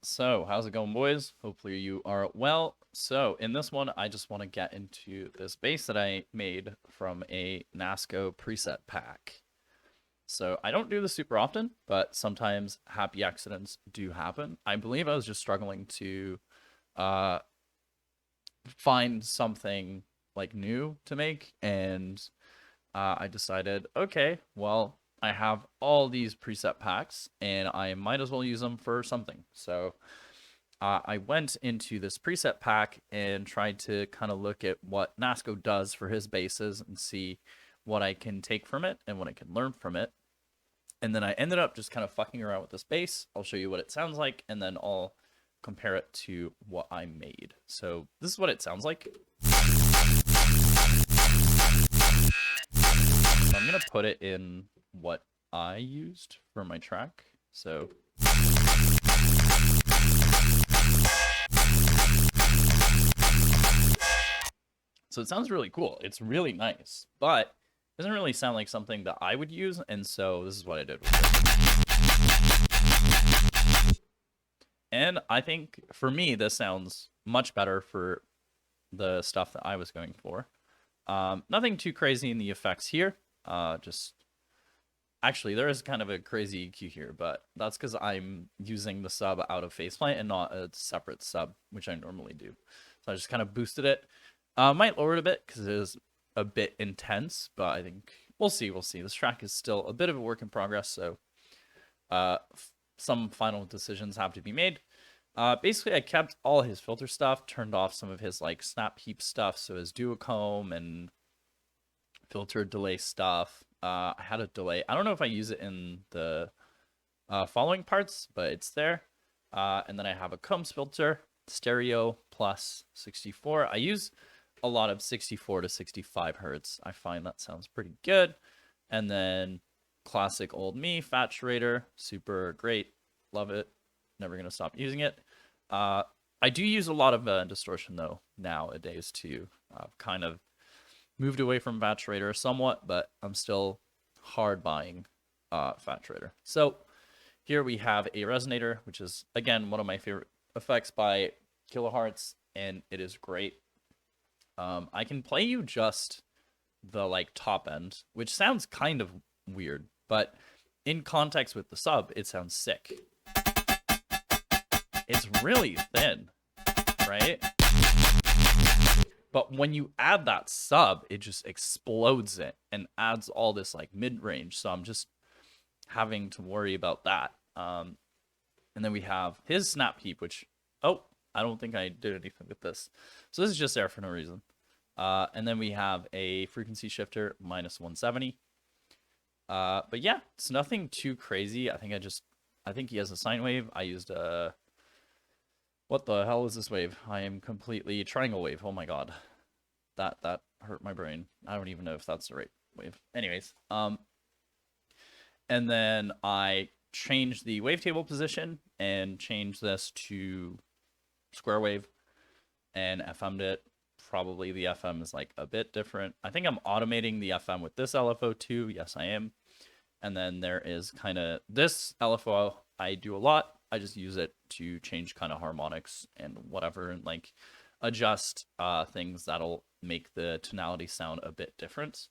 So, how's it going, boys? Hopefully you are well. So, in this one, I just want to get into this bass that I made from a Nasko preset pack. So, I don't do this super often, but sometimes happy accidents do happen. I believe I was just struggling to find something like new to make, and I decided, okay, well, I have all these preset packs and I might as well use them for something. So I went into this preset pack and tried to kind of look at what Nasko does for his basses and see what I can take from it and what I can learn from it. And then I ended up just kind of fucking around with this bass. I'll show you what it sounds like, and then I'll compare it to what I made. So this is what it sounds like. I'm going to put it in what I used for my track. So it sounds really cool. It's really nice, but it doesn't really sound like something that I would use, and so this is what I did with it. And I think for me, this sounds much better for the stuff that I was going for. Nothing too crazy in the effects here. Just actually, there is kind of a crazy EQ here, but that's because I'm using the sub out of Phaseplant and not a separate sub, which I normally do. So I just kind of boosted it. Might lower it a bit because it is a bit intense, but I think we'll see. We'll see. This track is still a bit of a work in progress, so some final decisions have to be made. Basically, I kept all his filter stuff, turned off some of his like snap heap stuff, so his duochrome and filter delay stuff. I had a delay. I don't know if I use it in the following parts, but it's there. And then I have a combs filter, stereo plus 64. I use a lot of 64 to 65 hertz. I find that sounds pretty good. And then classic old me, Faturator, super great. Love it. Never going to stop using it. I do use a lot of distortion, though, nowadays, too. I've kind of moved away from Faturator somewhat, but I'm still hard buying Faturator. So here we have a resonator, which is, again, one of my favorite effects by Kilohertz, and it is great. I can play you just the like top end, which sounds kind of weird, but in context with the sub, it sounds sick. It's really thin, right? But when you add that sub, it just explodes it and adds all this like mid-range. So I'm just having to worry about that. And then we have his snap heap, which, oh, I don't think I did anything with this. So this is just there for no reason. And then we have a frequency shifter minus 170. But yeah, it's nothing too crazy. I think he has a sine wave. I used a, what the hell is this wave? I am completely triangle wave. Oh my god. That hurt my brain. I don't even know if that's the right wave. Anyways, and then I changed the wavetable position and changed this to square wave and FM'd it. Probably the FM is like a bit different. I think I'm automating the FM with this LFO too. Yes, I am. And then there is kind of this LFO I do a lot. I just use it to change kind of harmonics and whatever, and like adjust things that'll make the tonality sound a bit different.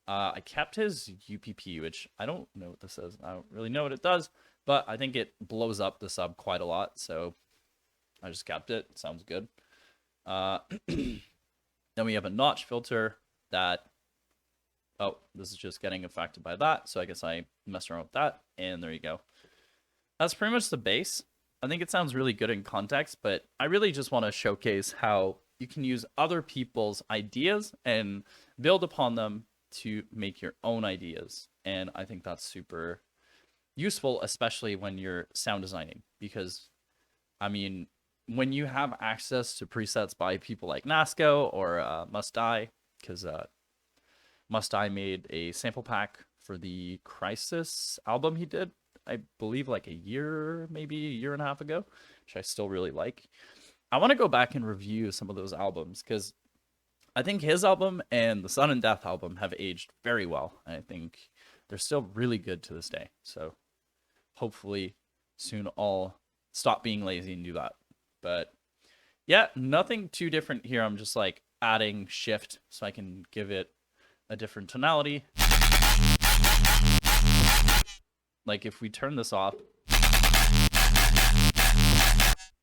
I kept his UPP, which I don't know what this is. I don't really know what it does, but I think it blows up the sub quite a lot. So I just kept it. It sounds good. Then we have a notch filter that, oh, this is just getting affected by that. So I guess I messed around with that, and there you go. That's pretty much the bass. I think it sounds really good in context, but I really just want to showcase how you can use other people's ideas and build upon them to make your own ideas. And I think that's super useful, especially when you're sound designing, because, I mean, when you have access to presets by people like Nasko or Must Die, because Must Die made a sample pack for the Crisis album he did, I believe like a year, maybe a year and a half ago, which I still really like. I want to go back and review some of those albums because I think his album and the Sun and Death album have aged very well. I think they're still really good to this day. So hopefully soon I'll stop being lazy and do that. But yeah, nothing too different here. I'm just like adding shift so I can give it a different tonality. Like if we turn this off,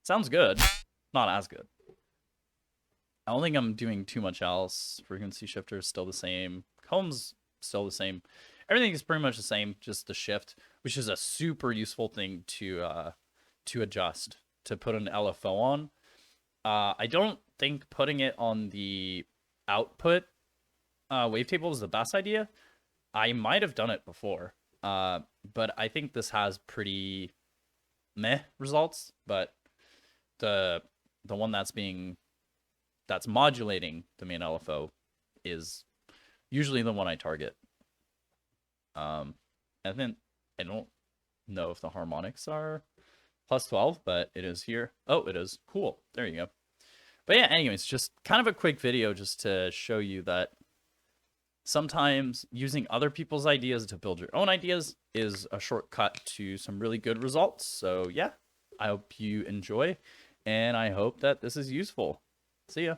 sounds good, not as good. I don't think I'm doing too much else. Frequency shifter is still the same. Comb's still the same. Everything is pretty much the same, just the shift, which is a super useful thing to adjust, to put an LFO on. I don't think putting it on the output wavetable is the best idea. I might have done it before, but I think this has pretty meh results. But the one that's modulating the main LFO is usually the one I target. And then I don't know if the harmonics are plus 12, but it is here. Oh, it is. Cool. There you go. But yeah, anyways, just kind of a quick video just to show you that sometimes using other people's ideas to build your own ideas is a shortcut to some really good results. So yeah, I hope you enjoy, and I hope that this is useful. See ya.